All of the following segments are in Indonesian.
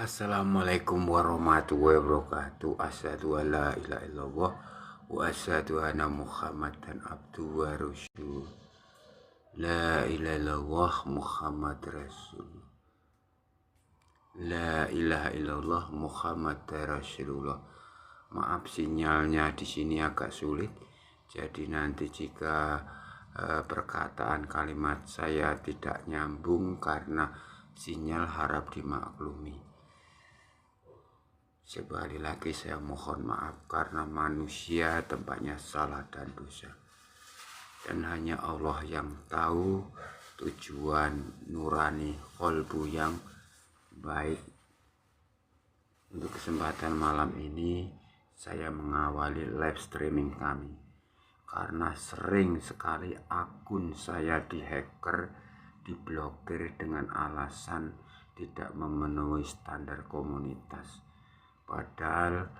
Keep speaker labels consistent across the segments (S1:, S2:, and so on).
S1: Assalamualaikum warahmatullahi wabarakatuh. Asyhadu an la ilaha illallah wa asyhadu anna Muhammadan abduhu wa rasuluh. La ilaha illallah Muhammad Rasul. La ilaha illallah Muhammad Rasulullah. Maaf sinyalnya di sini agak sulit. Jadi nanti jika perkataan kalimat saya tidak nyambung karena sinyal harap dimaklumi. Sekali lagi saya mohon maaf karena manusia tempatnya salah dan dosa. Dan hanya Allah yang tahu tujuan nurani qalbu yang baik. Untuk kesempatan malam ini saya mengawali live streaming kami. Karena sering sekali akun saya dihacker, diblokir dengan alasan tidak memenuhi standar komunitas. Padahal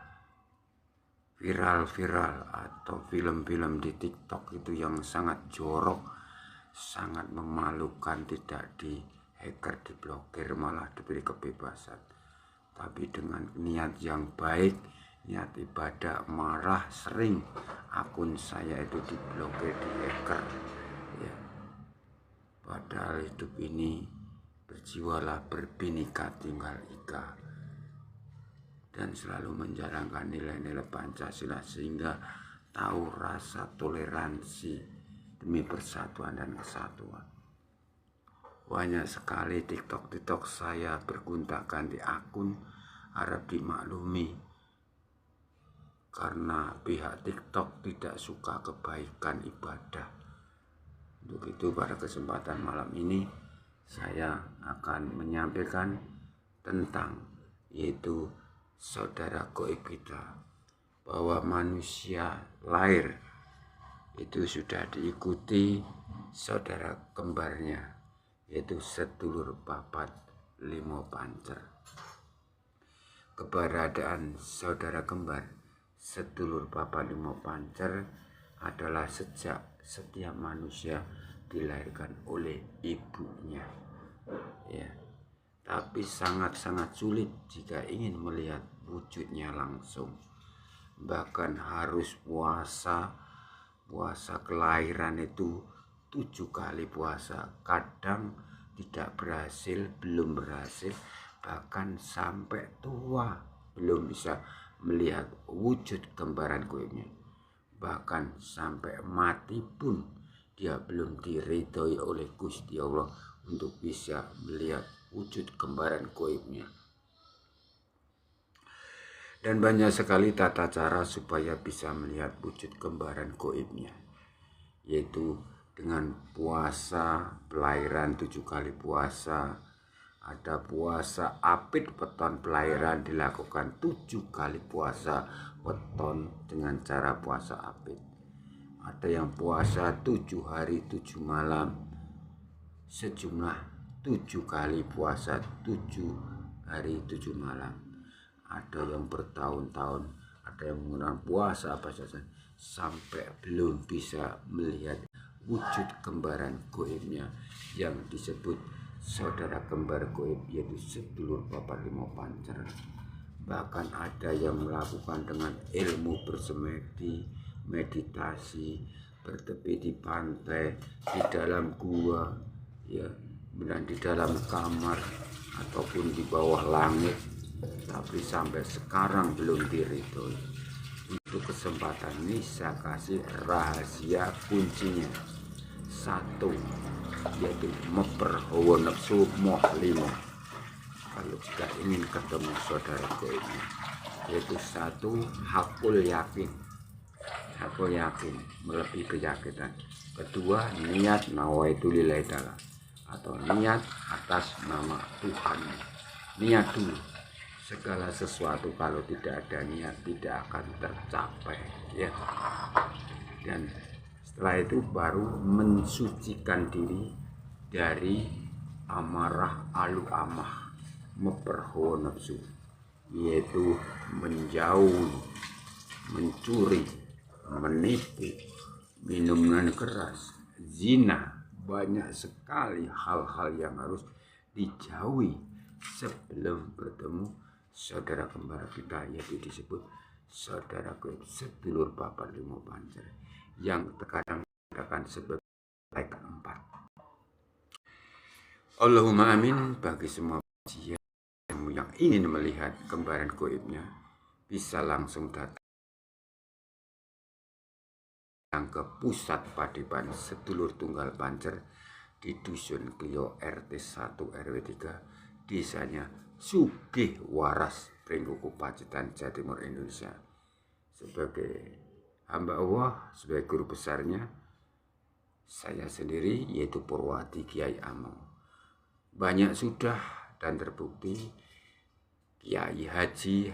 S1: viral-viral atau film-film di TikTok itu yang sangat jorok, sangat memalukan, tidak di hacker, diblokir, malah diberi kebebasan. Tapi dengan niat yang baik, niat ibadah, marah sering akun saya itu diblokir, di hacker ya. Padahal hidup ini berjiwalah berbhinneka tunggal ika dan selalu menjalankan nilai-nilai Pancasila sehingga tahu rasa toleransi demi persatuan dan kesatuan. Banyak sekali TikTok saya bergonta-ganti akun, harap dimaklumi karena pihak TikTok tidak suka kebaikan ibadah. Untuk itu pada kesempatan malam ini saya akan menyampaikan tentang yaitu saudara gaib kita, bahwa manusia lahir itu sudah diikuti saudara kembarnya, yaitu sedulur papat limo pancer. Keberadaan saudara kembar sedulur papat limo pancer adalah sejak setiap manusia dilahirkan oleh ibunya ya. Tapi sangat-sangat sulit jika ingin melihat wujudnya langsung. Bahkan harus puasa kelahiran itu 7 kali puasa. Kadang tidak berhasil, belum berhasil, bahkan sampai tua belum bisa melihat wujud kembaran gaibnya. Bahkan sampai mati pun dia belum diridhoi oleh Gusti Allah untuk bisa melihat wujud kembaran gaibnya. Dan banyak sekali tata cara supaya bisa melihat wujud kembaran gaibnya, yaitu dengan puasa pelahiran 7 kali puasa. Ada puasa apit weton pelahiran, dilakukan 7 kali puasa weton dengan cara puasa apit. Ada yang puasa 7 hari 7 malam, sejumlah 7 kali puasa 7 hari 7 malam. Ada yang bertahun-tahun, ada yang menggunakan puasa apa saja sampai belum bisa melihat wujud kembaran gaibnya yang disebut saudara kembar gaib, yaitu sedulur papat limo pancer. Bahkan ada yang melakukan dengan ilmu bersemedi, meditasi, bertepi di pantai, di dalam gua ya, dan di dalam kamar ataupun di bawah langit, tapi sampai sekarang belum diridhoi. Untuk kesempatan ini saya kasih rahasia kuncinya. 1, yaitu memperhawa nafsu moh 5. Kalau jika ingin ketemu saudara gaibnya, yaitu 1, hakul yakin melebihi keyakinan. 2, niat nawaitu lillahi ta'ala atau niat atas nama Tuhan. Niat dulu. Segala sesuatu kalau tidak ada niat tidak akan tercapai ya. Dan setelah itu baru mensucikan diri dari amarah alu amah, memperhawa nafsu, yaitu menjauhi, mencuri, menipu, minuman keras, zina. Banyak sekali hal-hal yang harus dijauhi sebelum bertemu saudara kembar kita, yaitu disebut saudara goib, sedulur papat lima pancer, yang terkadang dikatakan sebagai malaikat 4. Allahumma amin. Bagi semua yang ingin melihat kembaran goibnya bisa langsung datang ke pusat Padipan Sedulur Tunggal Pancer di Dusun Klio RT 1 RW 3, desanya Sugih Waras, Pringkuku, Pacitan, Jawa Timur, Indonesia. Sebagai hamba Allah, sebagai guru besarnya saya sendiri, yaitu Purwadi Kiai Amo. Banyak sudah dan terbukti Kiai Haji,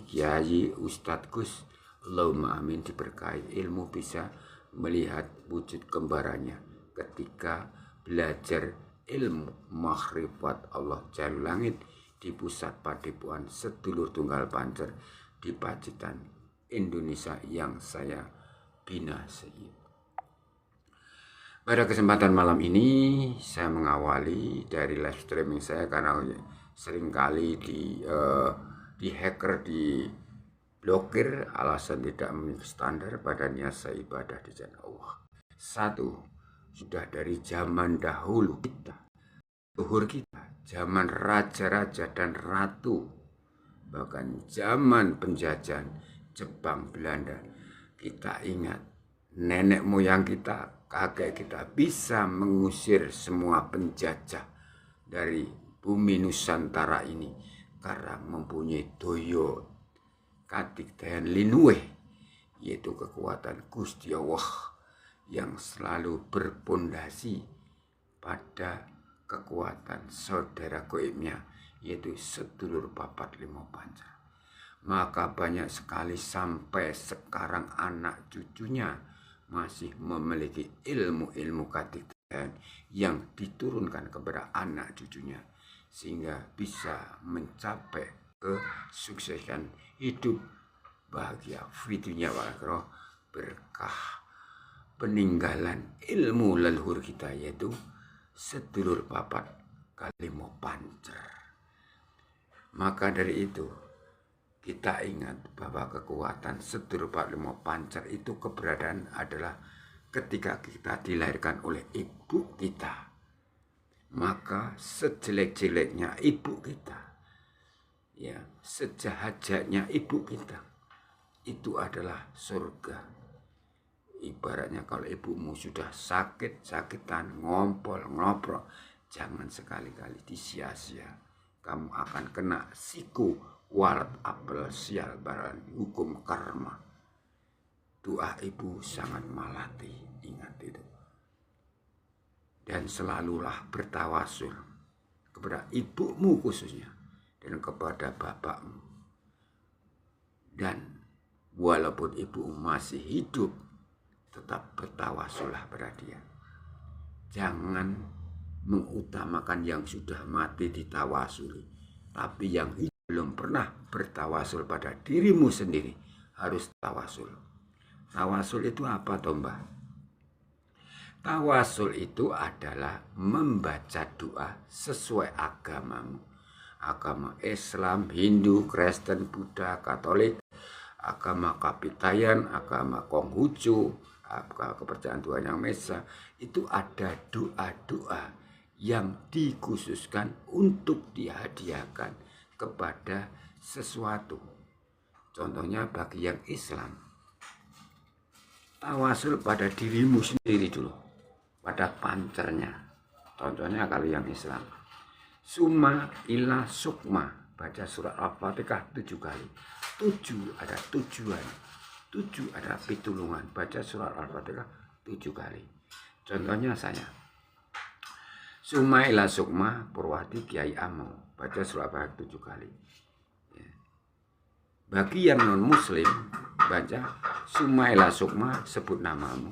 S1: Kiai Ustadz Gus, Allahumma amin, diberkahi ilmu bisa melihat wujud kembarannya ketika belajar ilmu makrifat Allah Jalul Langit di pusat Padepokan Sedulur Tunggal Pancer di Pacitan, Indonesia, yang saya bina sendiri. Pada kesempatan malam ini saya mengawali dari live streaming saya karena seringkali di hacker, di blokir alasan tidak memenuhi standar pada niat saya ibadah di jalan Allah. 1. Sudah dari zaman dahulu kita, leluhur kita, zaman raja-raja dan ratu, bahkan zaman penjajahan Jepang, Belanda, kita ingat nenek moyang kita, kakek kita bisa mengusir semua penjajah dari bumi Nusantara ini karena mempunyai doyo katik dayan linuwe, yaitu kekuatan Gusti Allah yang selalu berpondasi pada kekuatan saudara goibnya, yaitu sedulur papat lima pancer. Maka banyak sekali sampai sekarang anak cucunya masih memiliki ilmu-ilmu katik dayan yang diturunkan kepada anak cucunya, sehingga bisa mencapai kesuksesan hidup bahagia fidunya wal akhirah berkah peninggalan ilmu leluhur kita, yaitu sedulur papat kalimo pancer. Maka dari itu kita ingat bahwa kekuatan sedulur papat limo pancer itu keberadaan adalah ketika kita dilahirkan oleh ibu kita. Maka sejelek-jeleknya ibu kita, ya, sejahat-jahatnya ibu kita, itu adalah surga. Ibaratnya kalau ibumu sudah sakit-sakitan, ngompol, ngoprok, jangan sekali-kali disia-sia. Kamu akan kena siku, warat, apel, sial, baran, hukum karma. Doa ibu sangat malati, ingat itu. Dan selalulah bertawasul kepada ibumu khususnya, dan kepada bapakmu. Dan walaupun ibu masih hidup, tetap bertawasullah pada dia. Jangan mengutamakan yang sudah mati ditawasuli, tapi yang belum pernah bertawasul pada dirimu sendiri harus tawasul. Tawasul itu apa, Tombah? Tawasul itu adalah membaca doa sesuai agamamu. Agama Islam, Hindu, Kristen, Buddha, Katolik, agama Kapitayan, agama Konghucu, agama kepercayaan Tuhan Yang Maha Esa, itu ada doa-doa yang dikhususkan untuk dihadiahkan kepada sesuatu. Contohnya bagi yang Islam, tawasul pada dirimu sendiri dulu, pada pancernya. Contohnya kalau yang Islam, Summa ila sukma, baca surat Al-Fatihah 7 kali. 7 ada tujuan, 7 ada pitulungan, baca surat Al-Fatihah 7 kali. Contohnya saya, Summa ila sukma Purwadi Kiai Amo, baca surat Al-Fatihah 7 kali. Bagi yang non muslim, baca Summa ila sukma, sebut namamu,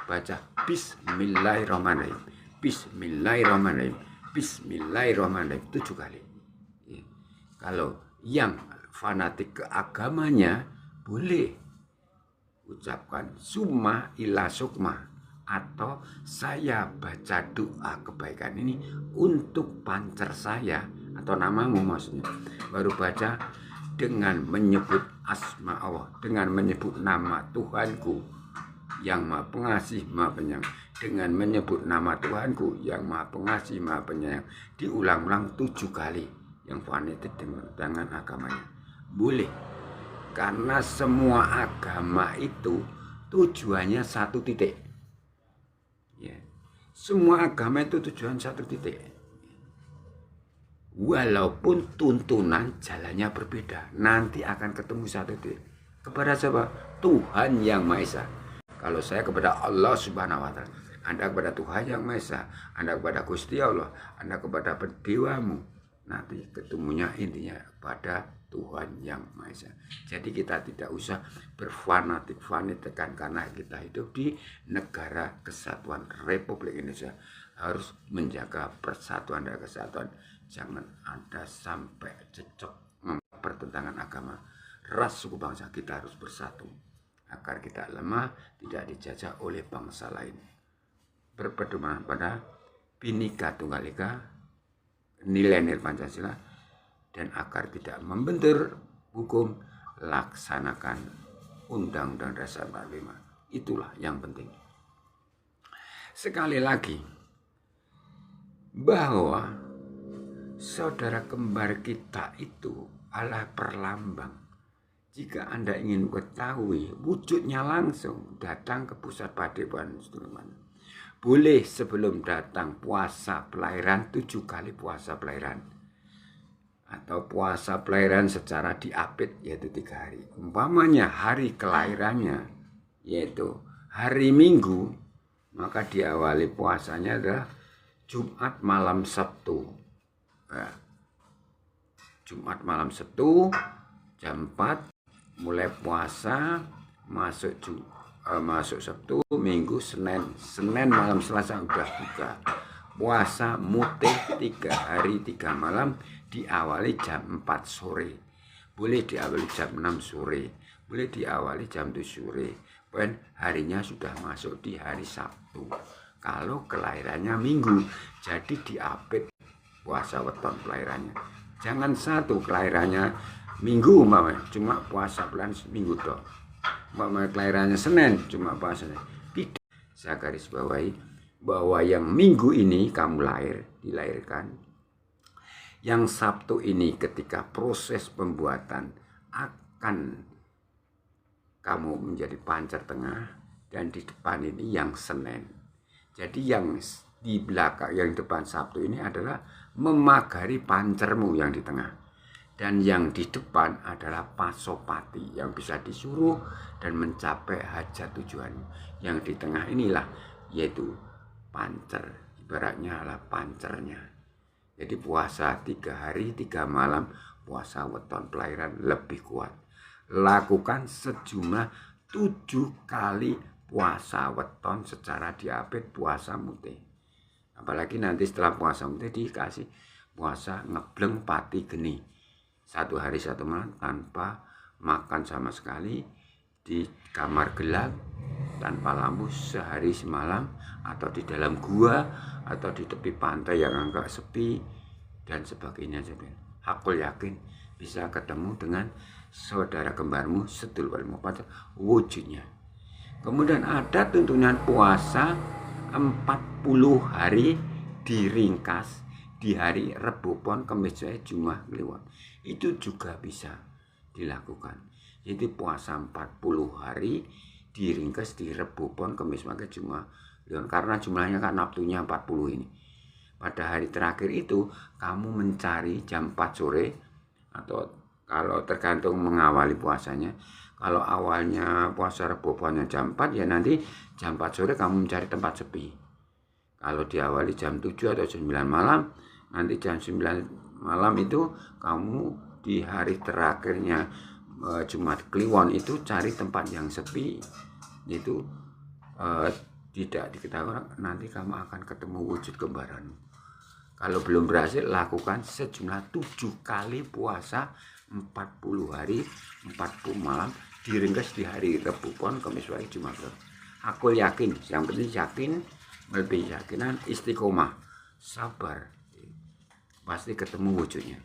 S1: baca Bismillahirrahmanirrahim, Bismillahirrahmanirrahim, Bismillahirrahmanirrahim 7 kali. Ya. Kalau yang fanatik ke agamanya, boleh ucapkan Summa ila sukma, atau saya baca doa kebaikan ini untuk pancer saya atau namamu maksudnya, baru baca dengan menyebut asma Allah, dengan menyebut nama Tuhanku yang Maha Pengasih Maha Penyayang, dengan menyebut nama Tuhanku yang Maha Pengasih Maha Penyayang, diulang-ulang 7 kali. Yang fanatik dengan agamanya boleh, karena semua agama itu tujuannya satu titik ya. Semua agama itu tujuan satu titik, walaupun tuntunan jalannya berbeda, nanti akan ketemu satu titik. Kepada siapa? Tuhan yang Maha Esa. Kalau saya kepada Allah Subhanahu wa Ta'ala, Anda kepada Tuhan yang Maha Esa, Anda kepada Gusti Allah, Anda kepada dewamu, nanti ketemunya intinya pada Tuhan yang Maha Esa. Jadi kita tidak usah berfanatik-fanatikan karena kita hidup di negara kesatuan Republik Indonesia, harus menjaga persatuan dan kesatuan. Jangan ada sampai cecok pertentangan agama, ras, suku, bangsa. Kita harus bersatu agar kita lemah, tidak dijajah oleh bangsa lain. Berpedoman pada Bhinneka Tunggal Ika, nilai-nilai Pancasila, dan agar tidak membentur hukum, laksanakan Undang-Undang Dasar 45. Itulah yang penting. Sekali lagi, bahwa saudara kembar kita itu adalah perlambang. Jika Anda ingin ketahui wujudnya langsung, datang ke pusat Padepokan Sudirman. Boleh sebelum datang puasa pelahiran, 7 kali puasa pelahiran, atau puasa pelahiran secara diapit, yaitu 3 hari. Umpamanya hari kelahirannya yaitu hari Minggu, maka diawali puasanya adalah Jumat malam Sabtu. Jumat malam Sabtu jam 4 mulai puasa, masuk Sabtu, Minggu, Senin malam Selasa udah buka. Puasa mutih 3 hari 3 malam, diawali jam 4 sore. Boleh diawali jam 6 sore, boleh diawali jam 7 sore. Dan harinya sudah masuk di hari Sabtu. Kalau kelahirannya Minggu, jadi diapit puasa weton kelahirannya. Jangan satu kelahirannya Minggu, cuma puasa bulan Minggu dong. Kelahirannya Senin, cuma puasanya. Tidak. Saya garis bawahi bahwa yang Minggu ini kamu dilahirkan. Yang Sabtu ini ketika proses pembuatan akan kamu menjadi pancer tengah, dan di depan ini yang Senin. Jadi yang di belakang, yang depan Sabtu ini adalah memagari pancermu yang di tengah. Dan yang di depan adalah pasopati yang bisa disuruh dan mencapai hajat tujuan. Yang di tengah inilah yaitu pancer, ibaratnya adalah pancernya. Jadi puasa 3 hari 3 malam, puasa weton pelahiran lebih kuat. Lakukan sejumlah 7 kali puasa weton secara diapit, puasa mutih. Apalagi nanti setelah puasa mutih dikasih puasa ngebleng pati geni. 1 hari 1 malam tanpa makan sama sekali, di kamar gelap tanpa lampu sehari semalam, atau di dalam gua, atau di tepi pantai yang agak sepi dan sebagainya. Aku yakin bisa ketemu dengan saudara kembarmu sedulur pacar wujudnya. Kemudian ada tuntunan puasa 40 hari diringkas di hari Rebo Pon, Kamis, Jumat, Kliwon. Itu juga bisa dilakukan. Jadi puasa 40 hari diringkas di Rebo Pon, Kamis, Jumat, Kliwon. Karena jumlahnya kan waktunya 40 ini. Pada hari terakhir itu kamu mencari jam 4 sore, atau kalau tergantung mengawali puasanya. Kalau awalnya puasa Rebo Ponnya jam 4, ya nanti jam 4 sore kamu mencari tempat sepi. Kalau diawali jam 7 atau jam 9 malam, nanti jam 9 malam itu kamu di hari terakhirnya Jumat Kliwon itu cari tempat yang sepi, itu tidak diketahui orang, nanti kamu akan ketemu wujud kembaranmu. Kalau belum berhasil, lakukan sejumlah 7 kali puasa 40 hari 40 malam diringkas di hari Rebo Pon, Kamis, Jumat. Aku yakin, yang penting yakin, lebih yakinan, istiqomah, sabar. pasti ketemu wujudnya.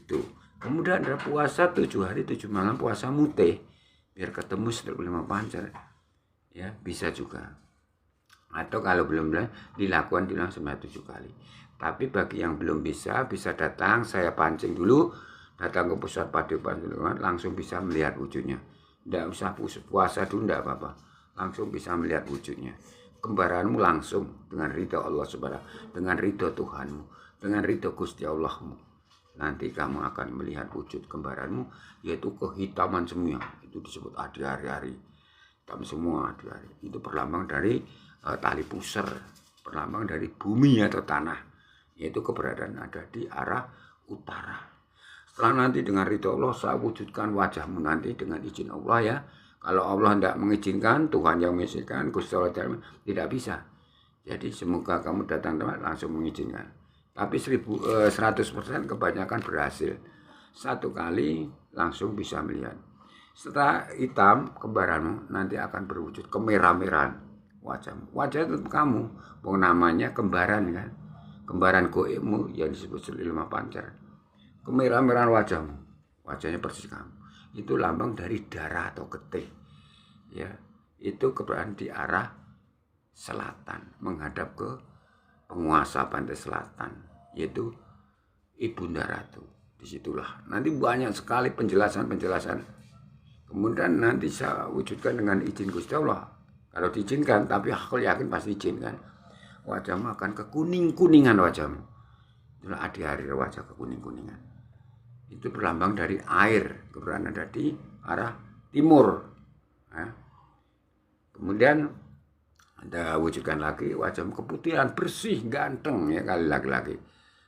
S1: Itu. Kemudian ada puasa 7 hari 7 malam, puasa mute biar ketemu 15 pancar. Ya, bisa juga. Atau kalau belum dilakukan sampai 7 kali. Tapi bagi yang belum bisa datang, saya pancing dulu, datang ke pusat padepokan langsung bisa melihat wujudnya. Tidak usah puasa dulu, tidak apa-apa. Langsung bisa melihat wujudnya. Kembaranmu langsung dengan ridho Allah Subhanahu, dengan ridho Tuhanmu, dengan ridho Gusti Allahmu. Nanti kamu akan melihat wujud kembaranmu, yaitu kehitaman semua. Itu disebut adi-hari-hari. Hitam semua adi-hari. Itu perlambang dari tali pusar, perlambang dari bumi atau tanah, yaitu keberadaan ada di arah utara. Setelah nanti dengan ridho Allah saya wujudkan wajahmu nanti dengan izin Allah ya. Kalau Allah tidak mengizinkan, Tuhan yang mengizinkan, Gusti Allah tidak bisa. Jadi semoga kamu datang langsung mengizinkan. Tapi 100% kebanyakan berhasil. 1 kali langsung bisa melihat. Setelah hitam kembaranmu nanti akan berwujud kemerah-merahan wajahmu. Wajah itu kamu, namanya kembaran kan. Kembaran goibmu yang disebut 15 pancar. Kemerah-merahan wajahmu, wajahnya persis kamu. Itu lambang dari darah atau getih. Ya, itu keberadaan di arah selatan, menghadap ke penguasa pantai selatan, yaitu Ibunda Ratu. Disitulah nanti banyak sekali penjelasan. Kemudian nanti saya wujudkan dengan izin Gusti Allah. Kalau diizinkan, tapi aku yakin pasti izinkan. Wajahmu akan kekuning-kuningan wajahmu. Itulah adi-hari wajah kekuning-kuningan. Itu berlambang dari air, keberadaan ada di arah timur. Ya. Kemudian ada wujudkan lagi wajahmu keputihan, bersih, ganteng ya kali laki-laki.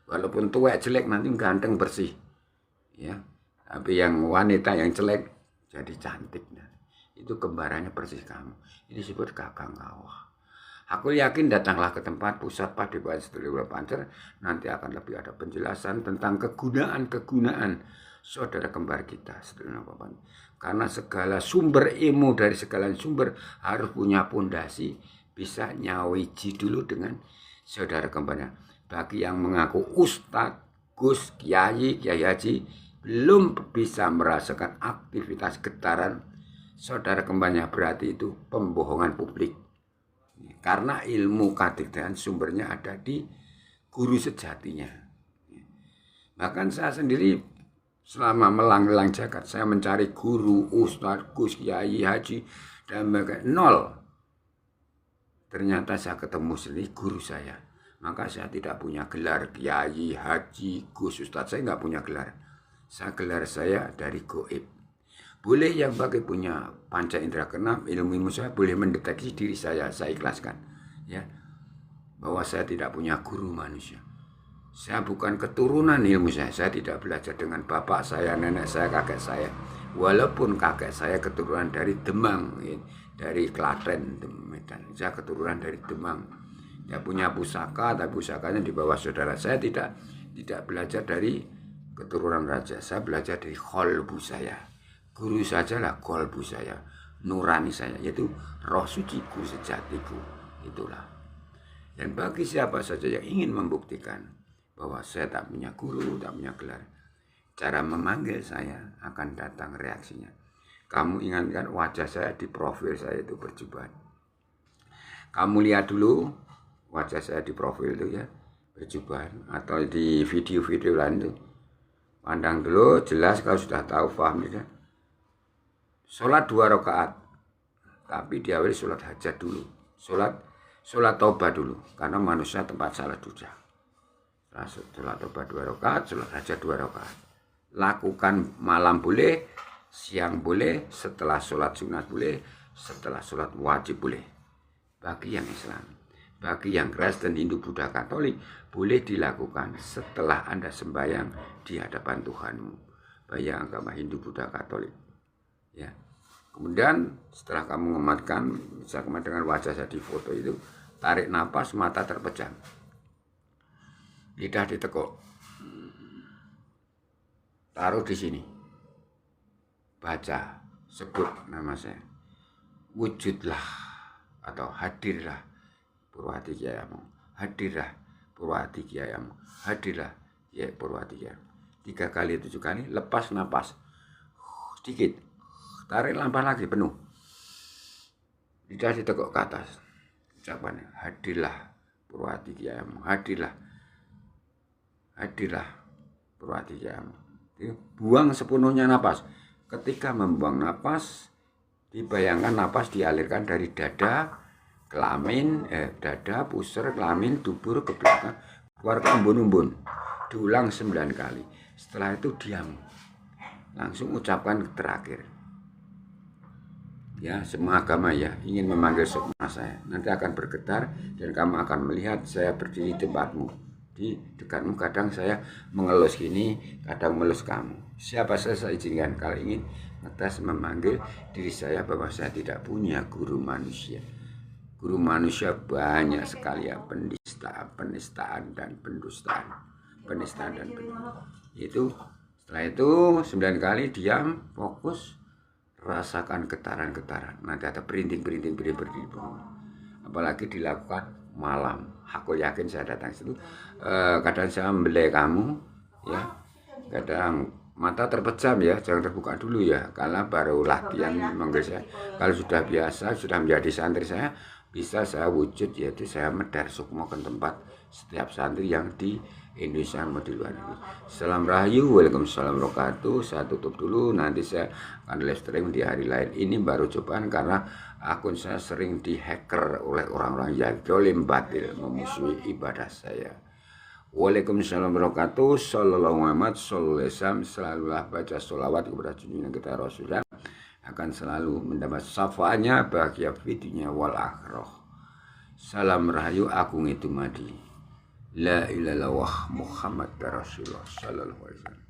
S1: Walaupun tua jelek nanti ganteng bersih. Ya. Tapi yang wanita yang jelek jadi cantik. Itu kembarannya persis kamu. Ini disebut kakang kawah. Aku yakin datanglah ke tempat pusat padepokan 15 pancar, nanti akan lebih ada penjelasan tentang kegunaan saudara kembar kita 15 pancar. Karena segala sumber ilmu dari segala sumber harus punya pondasi, bisa nyawiji dulu dengan saudara kembarnya. Bagi yang mengaku ustadz, gus, kiai haji, belum bisa merasakan aktivitas getaran saudara kembarnya, berarti itu pembohongan publik. Karena ilmu kadekdean sumbernya ada di guru sejatinya. Bahkan saya sendiri selama melanglang jagat, saya mencari guru, ustadz, gus, kiai, haji, dan nol. Ternyata saya ketemu sendiri guru saya. Maka saya tidak punya gelar kiai, haji, gus, ustadz. Saya nggak punya gelar. Gelar saya dari goib. Boleh yang bagi punya panca indera keenam, ilmu saya boleh mendeteksi diri saya ikhlaskan. Ya, bahwa saya tidak punya guru manusia. Saya bukan keturunan ilmu saya tidak belajar dengan bapak saya, nenek saya, kakek saya. Walaupun kakek saya keturunan dari Demang, dari Klaten, Medan. Saya keturunan dari Demang. Dia punya pusaka, tapi pusakanya di bawah saudara. Saya tidak belajar dari keturunan raja. Saya belajar dari kolbu saya. Guru sajalah kolbu saya, nurani saya, yaitu roh suciku, sejatiku. Itulah. Dan bagi siapa saja yang ingin membuktikan bahwa saya tak punya guru, tak punya gelar, cara memanggil saya akan datang reaksinya. Kamu ingatkan wajah saya di profil saya itu berjubah. Kamu lihat dulu wajah saya di profil itu ya, berjubah, atau di video-video lain itu. Pandang dulu, jelas kalau sudah tahu, paham tidak? Sholat 2 rakaat, tapi diawali sholat hajat dulu, sholat tobat dulu, karena manusia tempat salah dusta. Sholat tobat 2 rakaat, sholat hajat 2 rakaat. Lakukan malam boleh, siang boleh, setelah sholat sunat boleh, setelah sholat wajib boleh. Bagi yang Islam, bagi yang Kristen, Hindu, Buddha, Katolik, boleh dilakukan setelah Anda sembahyang di hadapan Tuhanmu. Bagi yang agama Hindu, Buddha, Katolik. Ya. Kemudian setelah kamu mengamatkan, misalkan dengan wajah saya di foto itu, tarik napas, mata terpejam, lidah ditekuk, taruh di sini, baca, sebut nama saya, wujudlah atau hadirlah Purwati Kiai Among, hadirlah Purwati Kiai Among, hadirlah ya Purwati ya. 3 kali 7 kali, lepas napas sedikit, tarik lampas lagi penuh, lidah ditekuk ke atas. Ucapannya, hadirlah Purwati Kiaimu, hadirlah Purwati Kiaimu. Buang sepenuhnya napas. Ketika membuang napas, dibayangkan napas dialirkan dari dada, kelamin, dada, pusar, kelamin, dubur ke belakang, keluar ke umbun-umbun. Diulang 9 kali. Setelah itu diam. Langsung ucapkan terakhir. Ya, semua agama ya ingin memanggil sukma saya. Nanti akan bergetar dan kamu akan melihat saya berdiri di tempatmu, di dekatmu. Kadang saya mengelus gini, kadang melus kamu. Siapa saya izinkan kalau ingin ngetes memanggil diri saya bahwa saya tidak punya guru manusia. Guru manusia banyak sekali ya, penistaan dan pendustaan. Itu setelah itu 9 kali diam, fokus, rasakan getaran-getaran. Nanti ada berinting berdiri. Apalagi dilakukan malam. Aku yakin saya datang situ. Kadang saya membelai kamu, ya. Kadang mata terpejam ya, jangan terbuka dulu ya, karena baru latihan memanggil saya. Kalau sudah biasa, sudah menjadi santri saya, bisa saya wujud, yaitu saya medar sukmo ke tempat setiap santri yang di Indonesia mau di luar negeri. Salam rahayu, waalaikumsalam wabarakatuh. Saya tutup dulu, nanti saya akan live stream di hari lain. Ini baru cobaan karena akun saya sering dihacker oleh orang-orang yang zalim batil memusuhi ibadah saya. Waalaikumsalam wabarakatuh. Sallallahu Muhammad sallallahu alaihi wasallam. Selalulah baca sholawat kepada junjungan kita Rasulullah, akan selalu mendapat syafaatnya bahagia fitunya wal akhirah. Salam rahayu, aku itu madi. La ilaha illallah Muhammad Rasulullah sallallahu alaihi wasallam.